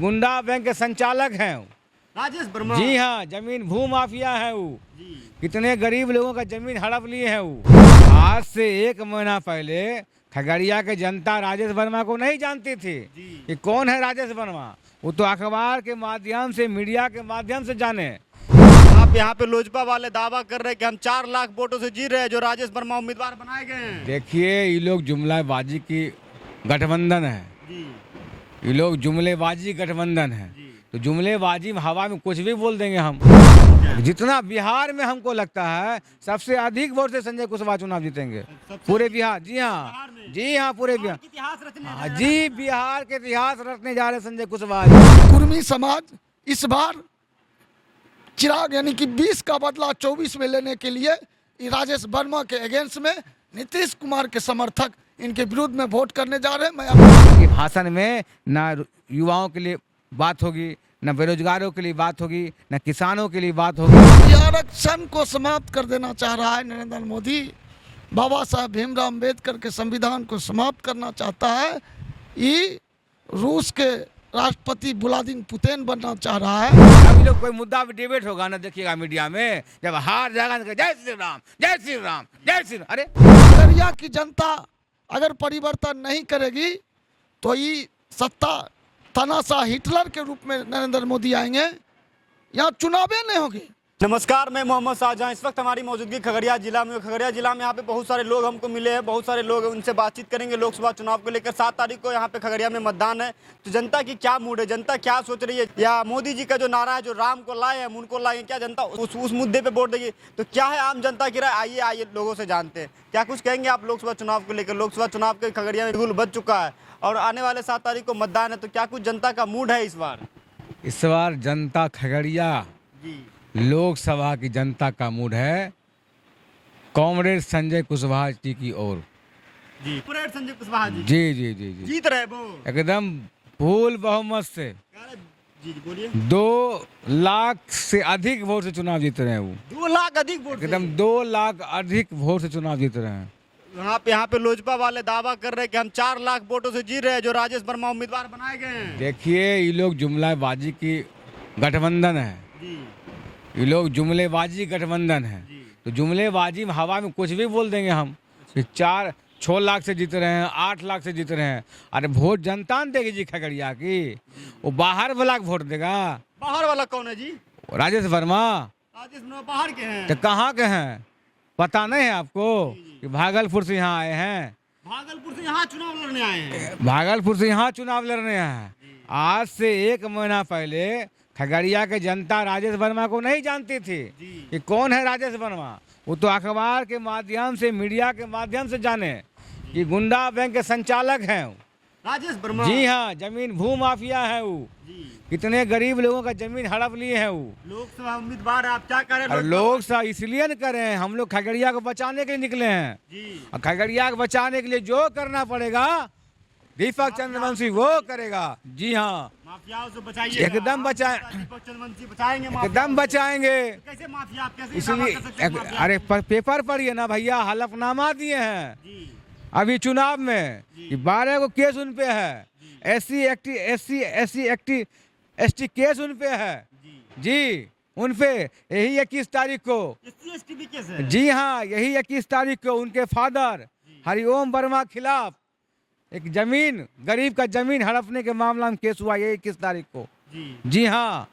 गुंडा बैंक के संचालक हैं वो। राजेश वर्मा। जी हाँ, जमीन भू माफिया है वो। जी। कितने गरीब लोगों का जमीन हड़प लिए हैं वो। आज से 1 महीना पहले खगड़िया के जनता राजेश वर्मा को नहीं जानती थी कि कौन है राजेश वर्मा। वो तो अखबार के माध्यम से, मीडिया के माध्यम से जाने। आप यहाँ पे लोजपा वाले दावा कर रहे हैं कि हम 4 लाख वोटों से जीत रहे हैं, जो राजेश वर्मा उम्मीदवार बनाए गए हैं। देखिए, ये लोग जुमलाबाजी की गठबंधन है। जी। ये लोग जुमलेबाजी गठबंधन है। तो जुमलेबाजी में हवा में कुछ भी बोल देंगे हम। जितना बिहार में हमको लगता है सबसे अधिक वोट से संजय कुशवाहा चुनाव जीतेंगे पूरे बिहार। जी हाँ, जी हाँ, पूरे बिहार। हाँ जी, बिहार के इतिहास रचने जा रहे संजय कुशवाहा। कुर्मी समाज इस बार चिराग यानी कि 20 का बदला 24 में लेने के लिए राजेश वर्मा के अगेंस्ट में नीतीश कुमार के समर्थक इनके विरुद्ध में वोट करने जा रहे हैं। मैं भाषण में ना युवाओं के लिए बात होगी, न बेरोजगारों के लिए बात होगी, न किसानों के लिए बात होगी। आरक्षण को समाप्त कर देना चाह रहा है नरेंद्र मोदी। बाबा साहब भीमराव अम्बेडकर के संविधान को समाप्त करना चाहता है। ये रूस के राष्ट्रपति व्लादिमीर पुतिन बनना चाह रहा है। अभी लोग कोई मुद्दा पे डिबेट होगा ना, देखिएगा मीडिया में, जब हार जाएगा तो जय श्री राम, जय श्री राम, जय श्री राम। अरे खगड़िया की जनता अगर परिवर्तन नहीं करेगी तो ये सत्ता तानाशाह हिटलर के रूप में नरेंद्र मोदी आएंगे, यहाँ चुनावें नहीं होगी। नमस्कार, मैं मोहम्मद शाहजहां। इस वक्त हमारी मौजूदगी खगड़िया जिला में। खगड़िया जिला में यहाँ पे बहुत सारे लोग हमको मिले हैं, बहुत सारे लोग, उनसे बातचीत करेंगे लोकसभा चुनाव को लेकर। 7 तारीख को यहाँ पे खगड़िया में मतदान है, तो जनता की क्या मूड है, जनता क्या सोच रही है, या मोदी जी का जो नारा है, जो राम को लाए हम उनको लाएंगे, क्या जनता उस मुद्दे पर वोट देगी? तो क्या है आम जनता की राय, आइए लोगों से जानते हैं क्या कुछ कहेंगे आप लोकसभा चुनाव को लेकर। लोकसभा चुनाव के खगड़िया में बिल्कुल बच चुका है और आने वाले 7 तारीख को मतदान है, तो क्या कुछ जनता का मूड है इस बार? इस बार जनता खगड़िया लोकसभा की जनता का मूड है कॉमरेड संजय कुशवाहा जी की ओर। जी, कॉमरेड संजय कुशवाहा जी। जी जी जी जी, जीत रहे वो एकदम फुल बहुमत से। जी बोलिए। 2 लाख से अधिक वोट से चुनाव जीत रहे हैं वो। 2 लाख अधिक वोट, एकदम 2 लाख अधिक वोट से चुनाव जीत रहे हैं। यहाँ पे लोजपा वाले दावा कर रहे हैं कि हम 4 लाख वोटों से जीत रहे हैं, जो राजेश वर्मा उम्मीदवार बनाए गए हैं। देखिए, ये लोग जुमलाबाजी की गठबंधन है। ये लोग जुमलेबाजी गठबंधन है। तो जुमलेबाजी में हवा में कुछ भी बोल देंगे हम कि 4-6 लाख से जीत रहे हैं, 8 लाख से जीत रहे हैं। अरे वोट जनता न देगी जी खगड़िया की, वो बाहर वाला वोट देगा। बाहर वाला कौन है जी? राजेश वर्मा। राजेश वर्मा बाहर के हैं? तो कहाँ के हैं पता नहीं है आपको? कि भागलपुर से यहाँ आए हैं। भागलपुर से यहाँ चुनाव लड़ने आए हैं? भागलपुर से यहाँ चुनाव लड़ने आए हैं। आज से 1 महीना पहले खगड़िया के जनता राजेश वर्मा को नहीं जानती थी कि कौन है राजेश वर्मा। वो तो अखबार के माध्यम से, मीडिया के माध्यम से जाने कि गुंडा बैंक के संचालक हैं वो। राजेश वर्मा। जी हाँ, जमीन भू माफिया है वो। कितने गरीब लोगों का जमीन हड़प लिए हैं वो। लोकसभा उम्मीदवार आप क्या कर रहे हैं? लोकसभा इसलिए न कर रहे हैं, हम लोग खगड़िया को बचाने के लिए निकले हैं। और खगड़िया को बचाने के लिए जो करना पड़ेगा दीपक चंद्रवंशी वो करेगा। जी हाँ, माफियाओं से बचाइए। एकदम बचाए, दीपक चंद्रवंशी बचाएंगे, एकदम बचाएंगे। कैसे माफिया, आप कैसे इसलिए अरे पेपर पढ़िए ना भैया, हलफनामा दिए हैं अभी चुनाव में कि 12 को केस उन पे है। एससी एसटी केस उन पे है जी, उन पे यही 21 तारीख को। SC/ST भी केस है? जी हाँ, यही 21 तारीख को उनके फादर हरिओम वर्मा खिलाफ एक जमीन, गरीब का जमीन हड़पने के मामला में केस हुआ, यही 21 तारीख को। जी हाँ,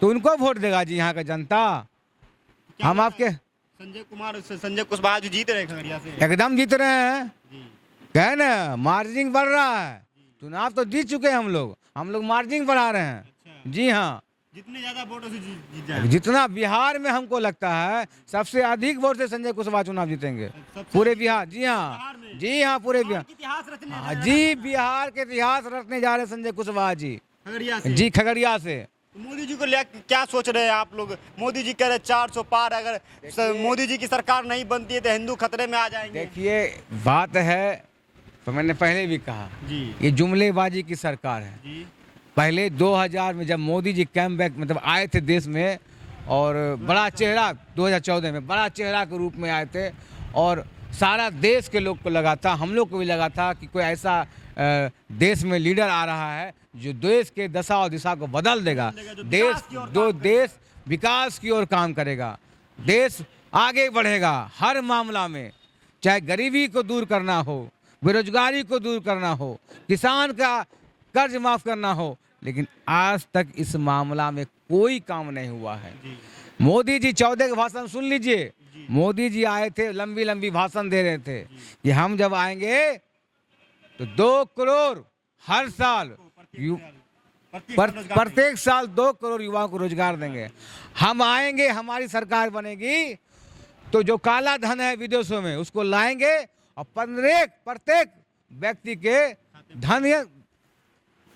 तो उनको वोट देगा जी यहाँ का जनता। हम आपके संजय कुशवाहा जी जीत रहे हैं खगड़िया से? एकदम जीत रहे हैं। कहे ना, मार्जिन बढ़ रहा है। चुनाव तो जीत चुके हैं हम लोग मार्जिन बढ़ा रहे हैं। अच्छा। जी हाँ, जितने ज्यादा वोटों से जीत जाए। जितना बिहार में हमको लगता है सबसे अधिक वोट से संजय कुशवाहा चुनाव जीतेंगे पूरे बिहार। जी हाँ, जी हाँ, पूरे बिहार। हाँ जी, बिहार के इतिहास रचने जा रहे संजय कुशवाहा जी खगड़िया से। जी, खगड़िया से। मोदी जी को लेकर क्या सोच रहे हैं आप लोग? मोदी जी कह रहे 400 पार, अगर मोदी जी की सरकार नहीं बनती है तो हिंदू खतरे में आ जाएंगे। देखिए, बात है तो मैंने पहले भी कहा जी, ये जुमलेबाजी की सरकार है जी। पहले 2000 में जब मोदी जी कैम बैक मतलब आए थे देश में, और बड़ा चेहरा 2014 में बड़ा चेहरा के रूप में आए थे, और सारा देश के लोग को लगा था, हम लोग को भी लगा था कि कोई ऐसा देश में लीडर आ रहा है जो देश के दशा और दिशा को बदल देगा। देश विकास की ओर काम करेगा, देश आगे बढ़ेगा हर मामला में, चाहे गरीबी को दूर करना हो, बेरोजगारी को दूर करना हो, किसान का कर्ज माफ करना हो, लेकिन आज तक इस मामला में कोई काम नहीं हुआ है। मोदी जी 14 का भाषण सुन लीजिए। मोदी जी आए थे, लंबी लंबी भाषण दे रहे थे कि हम जब आएंगे तो 2 करोड़ हर साल प्रत्येक साल 2 करोड़ युवाओं को रोजगार देंगे। हम आएंगे, हमारी सरकार बनेगी तो जो काला धन है विदेशों में उसको लाएंगे और प्रत्येक व्यक्ति के धन,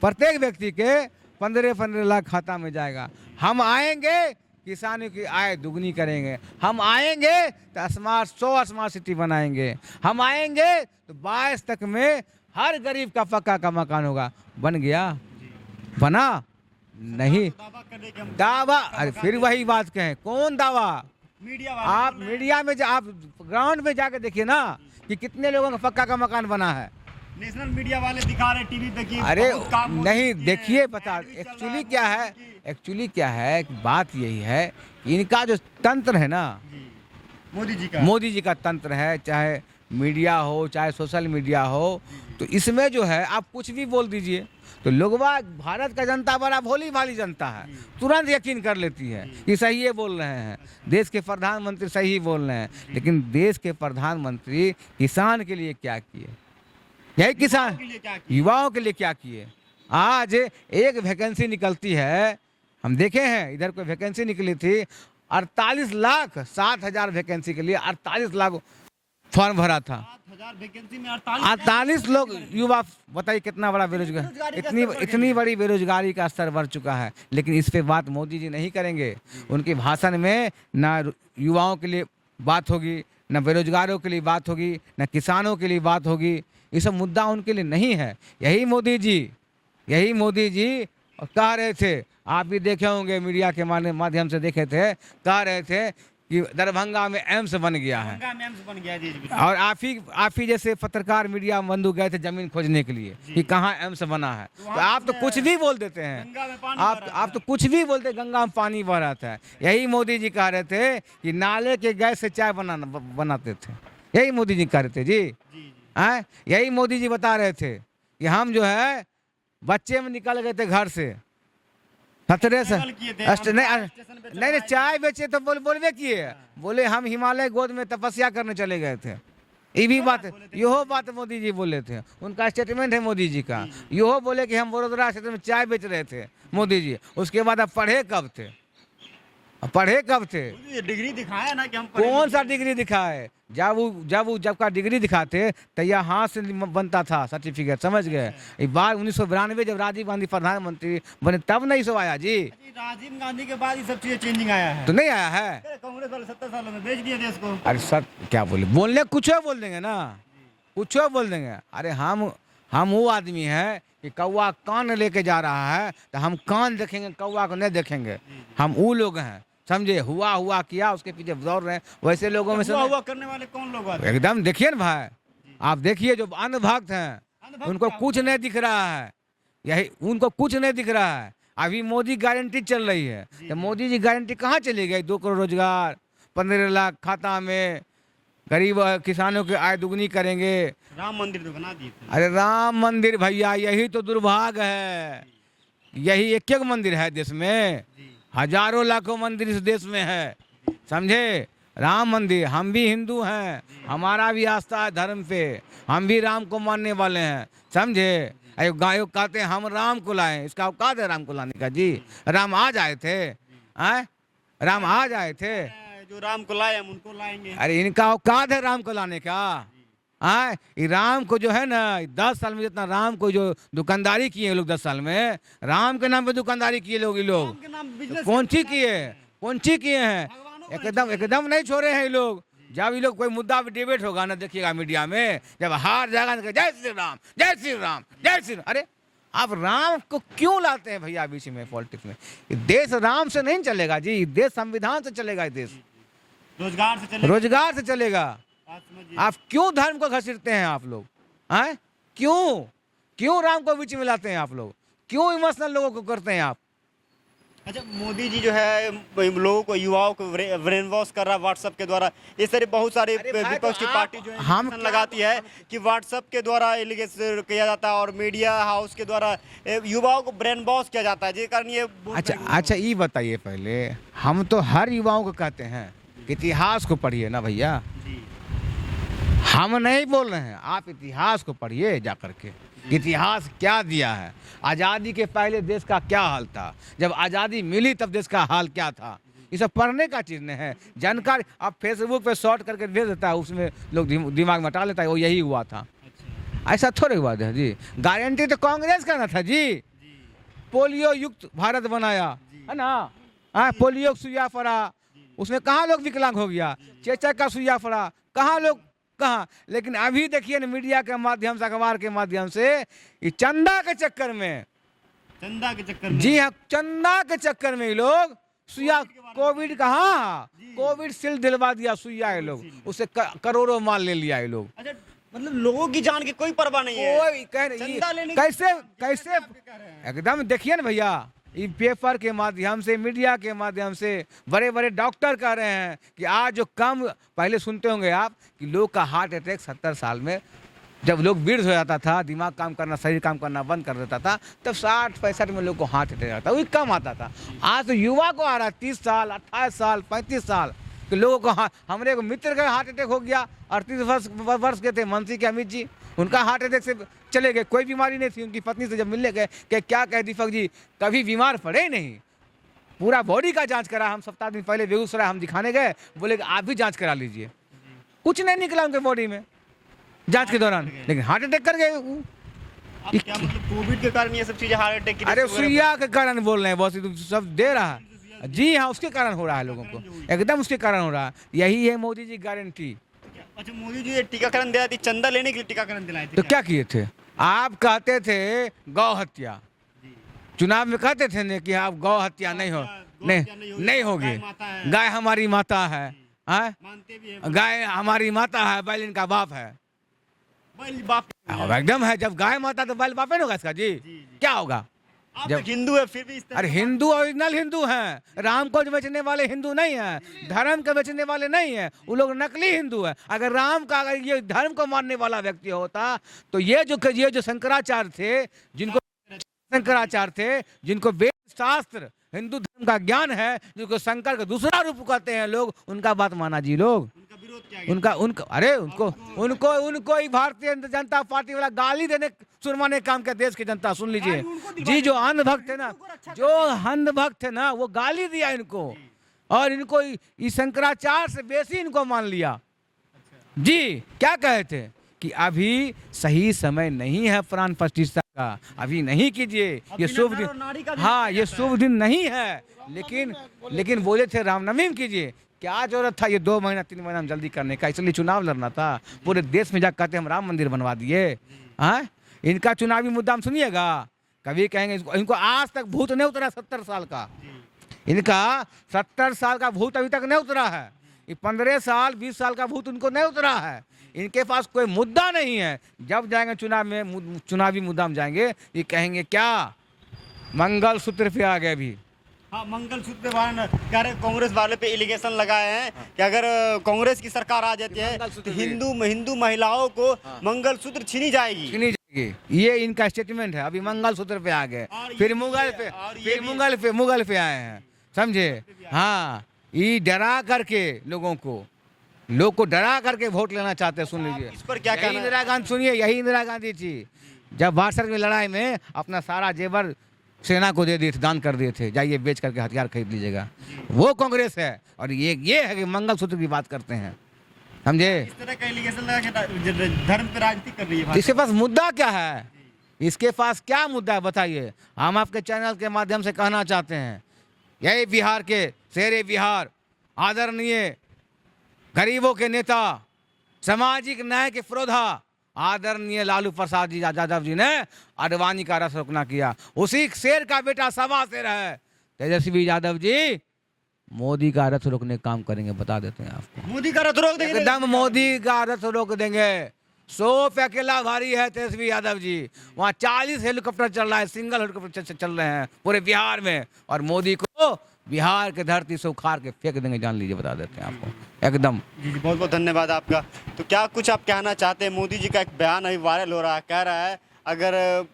प्रत्येक व्यक्ति के 15-15 लाख खाता में जाएगा। हम आएंगे, किसानों की आय दुगनी करेंगे। हम आएंगे तो 100 स्मार्ट सिटी बनाएंगे। हम आएंगे तो 22 तक में हर गरीब का पक्का का मकान होगा। बन गया? बना नहीं। दावा, अरे फिर वही बात कहें, कौन दावा? मीडिया आप मीडिया में आप ग्राउंड में जाके देखिए ना कि कितने लोगों का पक्का का मकान बना है। नेशनल मीडिया वाले दिखा रहे टीवी पे कि अरे बहुत काम मोदी नहीं, किए देखिए हैं, बता भी चल रहा एक्चुअली है, क्या है, एक्चुअली क्या है, बात यही है कि इनका जो तंत्र है ना, मोदी जी का तंत्र है, चाहे मीडिया हो चाहे सोशल मीडिया हो, तो इसमें जो है आप कुछ भी बोल दीजिए तो लोगवा, भारत का जनता बड़ा भोली भाली जनता है, तुरंत यकीन कर लेती है कि सही ये बोल रहे हैं, देश के प्रधानमंत्री सही बोल रहे हैं। लेकिन देश के प्रधानमंत्री किसान के लिए क्या किए? यही किसान युवाओं के लिए क्या किए? आज एक वैकेंसी निकलती है, हम देखे हैं इधर कोई वैकेंसी निकली थी 48,07,000 वैकेंसी के लिए 48 लाख फॉर्म भरा था। 7,000 वैकेंसी में 48 लोग युवा, बताइए कितना बड़ा बेरोजगार, इतनी बड़ी बेरोजगारी का स्तर बढ़ चुका है। लेकिन इस पे बात मोदी जी नहीं करेंगे। उनके भाषण में ना युवाओं के लिए बात होगी, ना बेरोजगारों के लिए बात होगी, ना किसानों के लिए बात होगी। ये सब मुद्दा उनके लिए नहीं है। यही मोदी जी कह रहे थे, आप भी देखे होंगे, मीडिया के माध्यम से देखे थे, कह रहे थे कि दरभंगा में एम्स बन गया है। और आप ही जैसे पत्रकार मीडिया बंधु गए थे जमीन खोजने के लिए कि कहाँ एम्स बना है, तो आप तो कुछ भी बोल देते हैं। आप तो कुछ भी बोलते, गंगा में पानी बह रहा था। यही मोदी जी कह रहे थे कि नाले के गैस से चाय बनाते थे। यही मोदी जी कह रहे थे जी। यही मोदी जी बता रहे थे कि हम जो है बच्चे में निकल गए थे घर से, खतरे से नहीं चाय बेचे तो बोलबे किए, बोले हम हिमालय गोद में तपस्या करने चले गए थे। ये भी बात, यहो बात मोदी जी बोले थे, उनका स्टेटमेंट है मोदी जी का। यहो बोले कि हम बड़ोदरा क्षेत्र में चाय बेच रहे थे मोदी जी। उसके बाद अब पढ़े कब थे? डिग्री दिखाया ना कि हम कौन सा डिग्री दिखाए? जब का डिग्री दिखाते तो यह हाथ से बनता था सर्टिफिकेट, समझ गए? इस बार 1992 जब राजीव गांधी प्रधानमंत्री बने तब नहीं सो आया जी। राजीव गांधी के बाद ये सब चीजें चेंजिंग आया है, तो नहीं आया है। कांग्रेस वाले 70 सालों में बेच दिया देश को। अरे सर क्या बोलने कुछ बोल देंगे ना, कुछ बोल देंगे। अरे हम वो आदमी है कि कौवा कान लेके जा रहा है तो हम कान देखेंगे, कौवा को नहीं देखेंगे। हम वो लोग हैं, समझे? हुआ किया, उसके पीछे दौड़ रहे हैं। वैसे लोगों में से हुआ करने वाले कौन लोग आते हैं? एकदम देखिए ना भाई, आप देखिए जो अंधभक्त हैं उनको कुछ नहीं दिख रहा है। यही उनको कुछ नहीं दिख रहा है। अभी मोदी गारंटी चल रही है, तो मोदी जी गारंटी कहाँ चली गई? 2 करोड़ रोजगार, 15 लाख खाता में, गरीब किसानों की आय दुगनी करेंगे। राम मंदिर तो बना दिए थे। अरे राम मंदिर भैया, यही तो दुर्भाग्य है। यही एक मंदिर है देश में, हजारों लाखों मंदिर इस देश में है, समझे? राम मंदिर, हम भी हिंदू हैं, हमारा भी आस्था है धर्म पे, हम भी राम को मानने वाले हैं, समझे? गायों कहते हैं हम राम को लाए, इसका औकात है राम को लाने का जी? राम आज आए थे, राम आज आए थे, जो राम को लाए हम उनको लाएंगे। अरे इनका औकात है राम को लाने का? राम को जो है ना 10 साल में जितना राम को जो दुकानदारी किए लोग, 10 साल में राम के नाम पे दुकानदारी किए लोग, ये लोग कौन सी किए हैं? एकदम नहीं छोड़े हैं ये लोग। जब ये लोग कोई मुद्दा पे डिबेट होगा ना, देखिएगा मीडिया में, जब हार जाएगा ना, जय श्री राम जय श्री राम जय श्री राम। अरे आप राम को क्यों लाते हैं भैया बीच में पॉलिटिक्स में? देश राम से नहीं चलेगा जी, देश संविधान से चलेगा, देश रोजगार से चलेगा। आप क्यों धर्म को घसीटते हैं आप लोग? क्यों राम को बीच में लाते हैं आप लोग? क्यों इमोशनल लोगों को करते हैं आप? अच्छा, मोदी जी जो है लोगों को, युवाओं को ब्रेन वॉश कर रहा है व्हाट्सएप के द्वारा। इस तरह बहुत सारी अरे भाई, विपक्ष की तो पार्टी जो है हम एलिगेशन लगाती है कि व्हाट्सएप के द्वारा एलिगेशन किया जाता है और मीडिया हाउस के द्वारा युवाओं को ब्रेन वॉश किया जाता है, जिस कारण ये बहुत अच्छा बड़ी- अच्छा, ये बताइए पहले, हम तो हर युवाओं को कहते हैं कि इतिहास को पढ़िए ना भैया। जी, हम नहीं बोल रहे हैं, आप इतिहास को पढ़िए जा करके, इतिहास क्या दिया है। आज़ादी के पहले देश का क्या हाल था, जब आज़ादी मिली तब देश का हाल क्या था, ये सब पढ़ने का चीज़ नहीं है। जानकारी आप फेसबुक पे शॉर्ट करके भेज देता है, उसमें लोग दिमाग में हटा लेता है वो यही हुआ था। अच्छा, ऐसा थोड़ी बात है जी। गारंटी तो कांग्रेस का ना था जी। पोलियो युक्त भारत बनाया है ना, हाँ, पोलियो सुइया पड़ा, उसमें कहाँ लोग विकलांग हो गया। चेचक का सुइया पड़ा, कहाँ लोग, कहाँ। लेकिन अभी देखिए ना, मीडिया के माध्यम से, अखबार के माध्यम से, ये चंदा के चक्कर में, चंदा के चक्कर में, जी हाँ, चंदा के चक्कर में ये लोग सुइया, कोविड का, हाँ, कोविड शील्ड दिलवा दिया सुइया, ये लोग उससे करोड़ों माल ले लिया ये लोग। अच्छा, मतलब लोगों की जान की कोई परवाह नहीं है। कोई चंदा लेने की- कैसे कैसे एकदम देखिए ना भैया, ये पेपर के माध्यम से, मीडिया के माध्यम से बड़े बड़े डॉक्टर कह रहे हैं कि आज जो कम, पहले सुनते होंगे आप कि लोग का हार्ट अटैक 70 साल में, जब लोग वृद्ध हो जाता था, दिमाग काम करना, शरीर काम करना बंद कर देता था, तब 60-65 में लोग को हार्ट अटैक आता, वही कम आता था। आज तो युवा को आ रहा है 30 साल, 28 साल, 35 साल के लोगों को। हमारे को मित्र का हार्ट अटैक हो गया, 38 वर्ष के थे मनसी के अमित जी, उनका हार्ट अटैक से चले गए, कोई बीमारी नहीं थी। उनकी पत्नी से जब मिलने गए कि क्या कहे दीपक जी, कभी बीमार पड़े ही नहीं, पूरा बॉडी का जांच करा। हम सप्ताह दिन पहले बेगूसराय हम दिखाने गए, बोले कि आप भी जांच करा लीजिए, कुछ नहीं निकला उनके बॉडी में जांच के दौरान, लेकिन हार्ट अटैक कर गए। अब क्या मतलब कोविड के कारण ये सब चीजें हार्ट अटैक की अरे रिस्क वगैरह- सुइया के कारण बोल रहे हैं, बहुत ही सब दे रहा है। जी हाँ, उसके कारण हो रहा है लोगों को, एकदम उसके कारण हो रहा है। यही है मोदी जी गारंटी। अच्छा, मोदी जी ये टीकाकरण दिलाए थे, चंदा लेने के लिए टीकाकरण दिलाए थे तो क्या किए थे आप? कहते थे गौ हत्या, चुनाव में कहते थे ने कि आप गौ हत्या नहीं हो, नहीं होगी, गाय हमारी माता है, हाँ? मानते भी हैं, गाय हमारी माता है, बैल इनका बाप है। बैल बाप। एकदम है, जब गाय माता तो बैल बापे होगा इसका जी। क्या होगा आप जब तो हिंदू है फिर भी इस तरह अरे हिंदू ओरिजिनल हिंदू हैं, राम को बेचने वाले हिंदू नहीं हैं, धर्म के बेचने वाले नहीं हैं, वो लोग नकली हिंदू है। अगर राम का, अगर ये धर्म को मानने वाला व्यक्ति होता तो ये जो शंकराचार्य थे, जिनको वेद शास्त्र हिंदू धर्म का ज्ञान है, जिनको शंकर का दूसरा रूप कहते हैं लोग, उनका बात माना जी लोग। उनका विरोध किया उनका अरे उनको ही भारतीय जनता पार्टी वाला गाली देने सुरमाने काम का देश की जनता सुन लीजिए जी। जो अंधभक्त है ना, जो अंधभक्त है ना, वो गाली दिया इनको, और इनको इस शंकराचार्य से बेसी इनको मान लिया जी। क्या कहे थे कि अभी सही समय नहीं है प्राण प्रतिष्ठा का, अभी नहीं कीजिए, ये शुभ दिन, हाँ ये शुभ दिन नहीं है। लेकिन बोले थे रामनवमी में कीजिए। क्या जरूरत था ये 2 महीना 3 महीना में जल्दी करने का? इसलिए चुनाव लड़ना था, पूरे देश में जाकर कहते हम राम मंदिर बनवा दिए। हाँ, इनका चुनावी मुद्दा हम सुनिएगा, कभी कहेंगे इनको आज तक भूत नहीं उतरा 70 साल का, इनका 70 साल का भूत अभी तक नहीं उतरा है। ये 15 साल 20 साल का भूत उनको नहीं उतरा है। इनके पास कोई मुद्दा नहीं है। जब जाएंगे चुनाव में, चुनावी मुद्दा में जाएंगे, ये कहेंगे क्या मंगलसूत्र पे आ गए अभी। हाँ, मंगलसूत्र वाले कह रहे कांग्रेस वाले पे एलिगेशन लगाए हैं कि अगर कांग्रेस की सरकार आ जाती है तो हिंदू महिलाओं को मंगलसूत्र छीनी जाएगी। ये इनका स्टेटमेंट है। अभी मंगलसूत्र पे आ गए, फिर मुगल पे आए हैं, समझे? हाँ, ये डरा करके लोग को डरा करके वोट लेना चाहते हैं। सुन लीजिए इस पर क्या कहना है? इंदिरा गांधी, सुनिए, यही इंदिरा गांधी थी जब वासर की लड़ाई में अपना सारा जेवर सेना को दे दिए थे, दान कर दिए थे, जाइए बेच करके हथियार खरीद लीजिएगा। वो कांग्रेस है। और ये है कि मंगलसूत्र की बात करते हैं, समझे? इस तरह का एलिगेशन लगा के धर्म पे राजनीति कर रही है। इसके पास मुद्दा क्या है? इसके पास क्या मुद्दा है बताइए? हम आपके चैनल के माध्यम से कहना चाहते हैं, यही बिहार के शेरे बिहार, आदरणीय गरीबों के नेता, सामाजिक न्याय के पुरोधा आदरणीय लालू प्रसाद जी यादव जी ने अडवाणी का रथ रोकना किया। उसी शेर का बेटा सवा शेर है तेजस्वी यादव जी, मोदी का रथ रोकने का काम करेंगे, बता देते हैं आपको। मोदी का रथ रोक देंगे, एकदम मोदी का रथ रोक देंगे। 100 पे अकेला भारी है तेजस्वी यादव जी। वहाँ 40 हेलीकॉप्टर चल रहा है, सिंगल हेलीकॉप्टर चल रहे हैं पूरे बिहार में। और मोदी को बिहार की धरती से उखाड़ के फेंक देंगे, जान लीजिए, बता देते हैं आपको एकदम। जी बहुत बहुत धन्यवाद आपका। तो क्या कुछ आप कहना चाहते हैं? मोदी जी का एक बयान अभी वायरल हो रहा है, कह रहा है अगर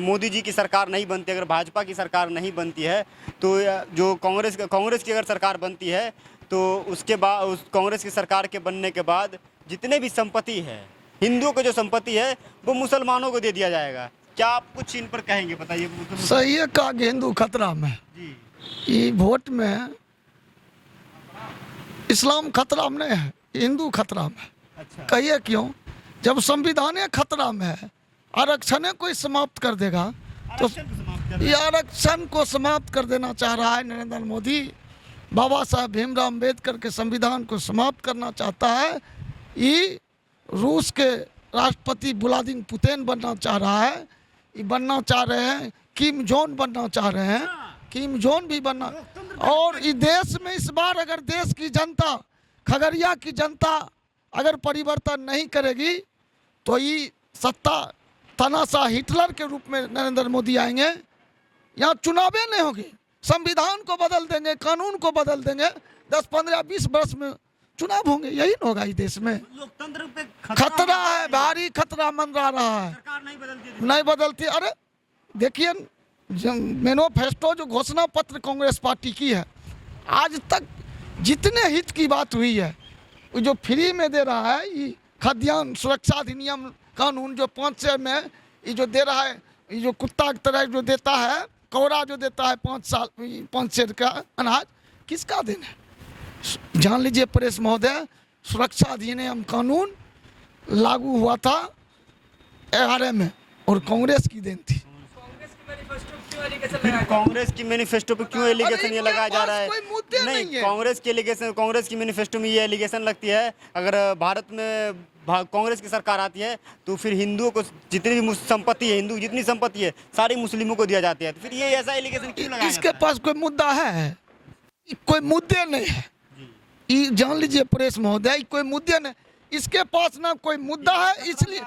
मोदी जी की सरकार नहीं बनती, अगर भाजपा की सरकार नहीं बनती है, तो जो कांग्रेस की अगर सरकार बनती है तो उसके बाद उस कांग्रेस की सरकार के बनने के बाद जितने भी संपत्ति है, हिंदुओं को जो संपत्ति है वो मुसलमानों को दे दिया जाएगा। क्या आप कुछ इन पर कहेंगे, बताइए। सही है, कहा कि हिंदू खतरा में। जी ये वोट में इस्लाम खतरा में नहीं है, हिंदू खतरा में। अच्छा, कहिए क्यों? जब संविधान खतरा में है, आरक्षण कोई समाप्त कर देगा तो आरक्षण को समाप्त कर ये आरक्षण को समाप्त कर देना चाह रहा है नरेंद्र मोदी। बाबा साहब भीमराव अम्बेडकर के संविधान को समाप्त करना चाहता है। ये रूस के राष्ट्रपति व्लादिमीर पुतिन बनना चाह रहा है, ये बनना चाह रहे हैं, किम जोन बनना चाह रहे हैं, किम जोन भी बनना। और इस देश में इस बार अगर देश की जनता, खगड़िया की जनता अगर परिवर्तन नहीं करेगी तो ये सत्ता तानाशाह हिटलर के रूप में नरेंद्र मोदी आएंगे। यहाँ चुनावें नहीं होगी, संविधान को बदल देंगे, कानून को बदल देंगे, 10, 15, 20 वर्ष में चुनाव होंगे। यही न होगा इस देश में। लोकतंत्र पे खतरा है, भारी खतरा मंडरा रहा है, सरकार नहीं बदलती। नहीं बदलती। अरे देखिए, मैनिफेस्टो जो घोषणा पत्र कांग्रेस पार्टी की है, आज तक जितने हित की बात हुई है, वो जो फ्री में दे रहा है, ये खाद्यान्न सुरक्षा अधिनियम कानून जो 500 में ये जो दे रहा है, ये जो कुत्ता की तरह जो देता है, कौड़ा जो देता है 5 सेर का अनाज, किसका देन है? जान लीजिए परेश महोदय, सुरक्षा अधिनियम कानून लागू हुआ था 11 में और कांग्रेस की देन थी। फिर कांग्रेस की मैनिफेस्टो पे क्यों एलिगेशन ये लगाया जा रहा है? कोई मुद्दे नहीं है। कांग्रेस की मैनिफेस्टो में ये एलिगेशन लगती है, अगर भारत में कांग्रेस की सरकार आती है तो फिर हिंदुओं को जितनी भी संपत्ति है, हिंदू जितनी संपत्ति है सारी मुस्लिमों को दिया जाती है। तो फिर ये ऐसा एलिगेशन क्यों लगाया इसके जाता है? पास कोई मुद्दा है? कोई मुद्दे नहीं है। ये जान लीजिए परेश महोदय, कोई मुद्दे नहीं, इसके पास ना कोई मुद्दा है, इसलिए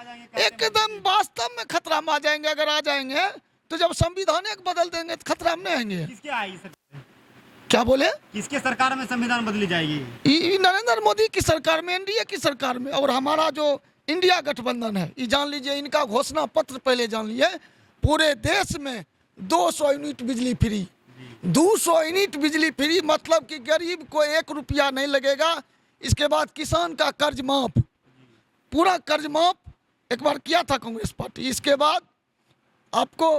एकदम वास्तव में खतरा में आ जाएंगे। अगर आ जाएंगे तो जब संविधान एक बदल देंगे तो खतरा में नहीं आएंगे। किसके आएगी सरकार? क्या बोले? किसके सरकार में संविधान बदली जाएगी? ये नरेंद्र मोदी की सरकार में, एनडीए की सरकार में। और हमारा जो इंडिया गठबंधन है, ये जान लीजिए, इनका घोषणा पत्र पहले जान लीजिए, पूरे देश में 200 यूनिट बिजली फ्री। 200 यूनिट बिजली फ्री मतलब कि गरीब को 1 रुपया नहीं लगेगा। इसके बाद किसान का कर्ज माफ, पूरा कर्ज माफ एक बार किया था कांग्रेस पार्टी। इसके बाद आपको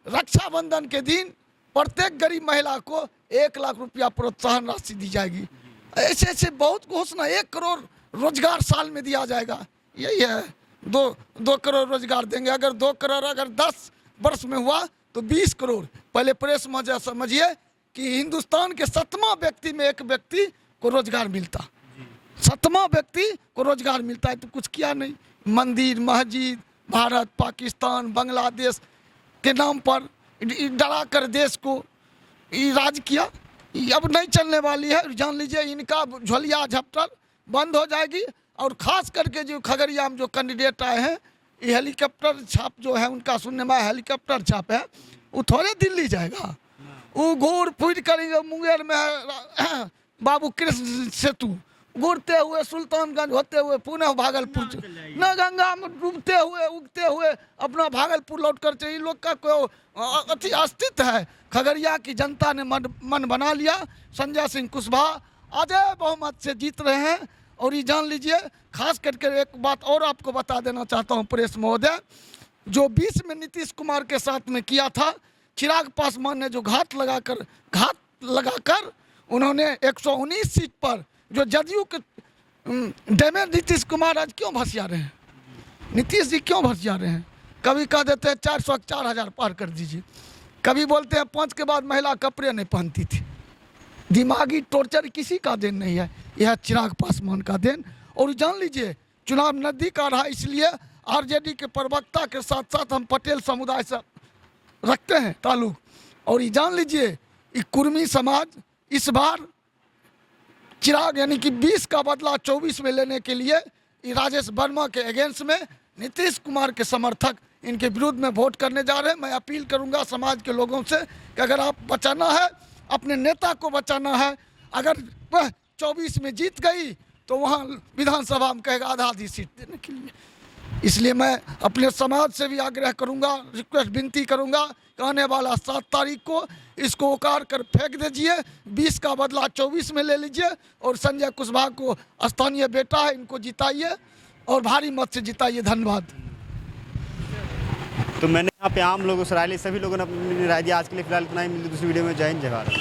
रक्षाबंधन के दिन प्रत्येक गरीब महिला को 1 लाख रुपया प्रोत्साहन राशि दी जाएगी। ऐसे ऐसे बहुत घोषणा, 1 करोड़ रोजगार साल में दिया जाएगा। यही है, 2 करोड़ रोजगार देंगे। अगर 2 करोड़ अगर 10 वर्ष में हुआ तो 20 करोड़। पहले प्रेस में समझिए कि हिंदुस्तान के 7वां व्यक्ति में 1 व्यक्ति को रोजगार मिलता, 7वां व्यक्ति को रोजगार मिलता है। तो कुछ किया नहीं, मंदिर मस्जिद भारत पाकिस्तान बांग्लादेश के नाम पर डरा कर देश को राज किया। अब नहीं चलने वाली है। जान लीजिए इनका झोलिया झपटर बंद हो जाएगी। और ख़ास करके जो खगड़िया में जो कैंडिडेट आए हैं, ये हेलीकॉप्टर छाप जो है उनका सुनने में हेलीकॉप्टर छाप है, वो थोड़े दिल्ली जाएगा। वो घूर फूट कर मुंगेर में है बाबू कृष्ण सेतु, घूरते हुए सुल्तानगंज होते हुए पुनः भागलपुर, न गंगा में डूबते हुए उगते हुए अपना भागलपुर लौट कर चाहिए। लोग का कोई अति अस्तित्व है। खगड़िया की जनता ने मन बना लिया। संजय सिंह कुशवाहा अजय बहुमत से जीत रहे हैं। और ये जान लीजिए, खास करके एक बात और आपको बता देना चाहता हूँ प्रेस महोदय, जो 20 में नीतीश कुमार के साथ में किया था, चिराग पासवान ने जो घात लगाकर उन्होंने 119 सीट पर जो जदयू के डैमेज नीतीश कुमार आज क्यों भसिया रहे हैं? नीतीश जी क्यों भसिया रहे हैं? कभी कह देते हैं 400-4000 पार कर दीजिए, कभी बोलते हैं 5 के बाद महिला कपड़े नहीं पहनती थी। दिमागी टॉर्चर किसी का देन नहीं है, यह चिराग पासवान का देन। और जान लीजिए चुनाव नज़दीक आ रहा है, इसलिए आरजेडी के प्रवक्ता के साथ साथ हम पटेल समुदाय से रखते हैं ताल्लुक। और ये जान लीजिए ये कुर्मी समाज इस बार चिराग यानी कि 20 का बदला 24 में लेने के लिए कि राजेश वर्मा के अगेंस्ट में नीतीश कुमार के समर्थक इनके विरुद्ध में वोट करने जा रहे हैं। मैं अपील करूंगा समाज के लोगों से कि अगर आप बचाना है, अपने नेता को बचाना है, अगर वह 24 में जीत गई तो वहाँ विधानसभा में कहेगा आधा आधी सीट देने के लिए। इसलिए मैं अपने समाज से भी आग्रह करूंगा, रिक्वेस्ट विनती करूंगा कि आने वाला 7 तारीख को इसको उकार कर फेंक दीजिए, 20 का बदला 24 में ले लीजिए और संजय कुशवाहा को स्थानीय बेटा है, इनको जिताइए और भारी मत से जिताइए। धन्यवाद। तो मैंने यहाँ पे आम लोगों से राय ली, सभी लोगों ने अपनी राय दी। आज के लिए फिलहाल इतना ही, मिलती दूसरी वीडियो में। जय हिंद, जय भारत।